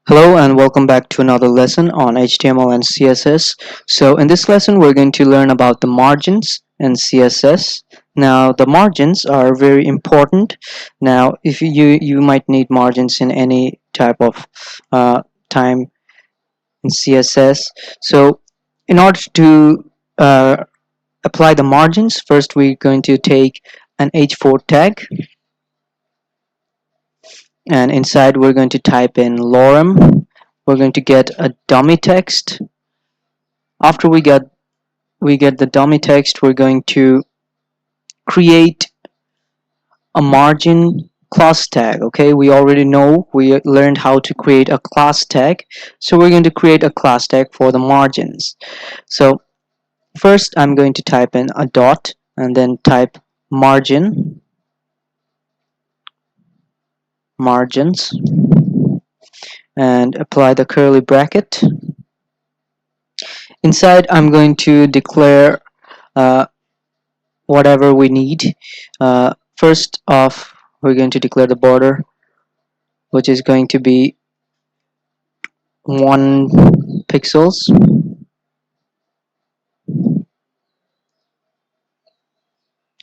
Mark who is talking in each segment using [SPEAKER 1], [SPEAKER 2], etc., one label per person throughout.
[SPEAKER 1] Hello and welcome back to another lesson on HTML and CSS. So in this lesson we're going to learn about the margins in CSS. Now the margins are very important. Now if you might need margins in any type of time in CSS. So in order to apply the margins, first we're going to take an h4 tag, and inside we're going to type in lorem. We're going to get a dummy text. After we get the dummy text, we're going to create a margin class tag. Okay, we already know, we learned how to create a class tag, so we're going to create a class tag for the margins. So first I'm going to type in a dot and then type margins, and apply the curly bracket. Inside I'm going to declare whatever we need. First off, we're going to declare the border, which is going to be 1 pixels,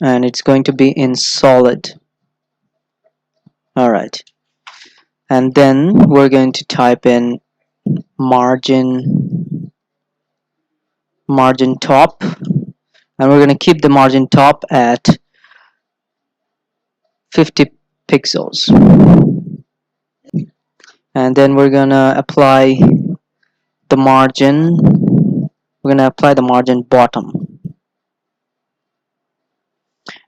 [SPEAKER 1] and it's going to be in solid. Alright, and then we're going to type in margin top, and we're going to keep the margin top at 50 pixels, and then we're gonna apply the margin bottom,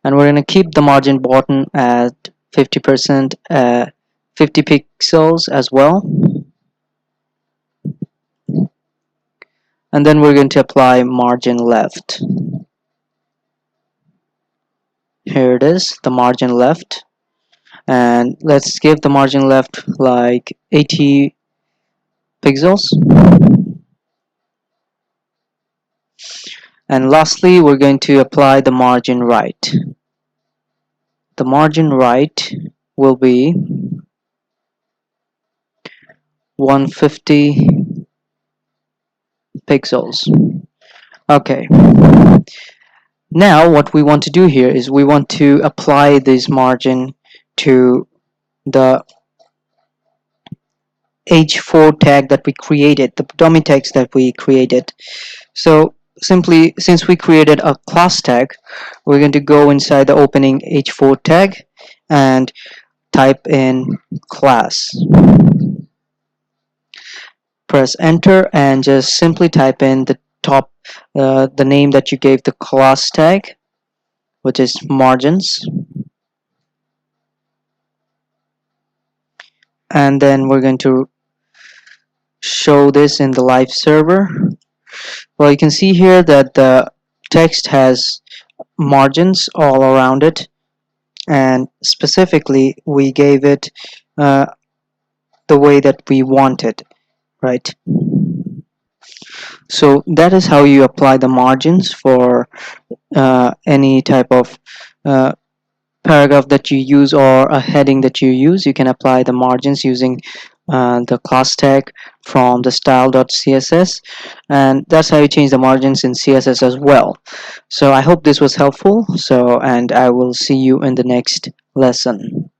[SPEAKER 1] and we're gonna keep the margin bottom at 50%, 50 pixels as well. And then we're going to apply margin left. Here it is, the margin left, and let's give the margin left like 80 pixels. And lastly, we're going to apply the margin right. The margin right will be 150 pixels. Okay, now what we want to do here is we want to apply this margin to the h4 tag that we created, the dummy text that we created. So simply, since we created a class tag, we're going to go inside the opening h4 tag and type in class. Press enter and just simply type in the top the name that you gave the class tag, which is margins, and then we're going to show this in the live server. Well, you can see here that the text has margins all around it, and specifically we gave it the way that we wanted, right? So that is how you apply the margins for any type of paragraph that you use or a heading that you use. You can apply the margins using the class tag from the style.css, and that's how you change the margins in CSS as well. So I hope this was helpful, and I will see you in the next lesson.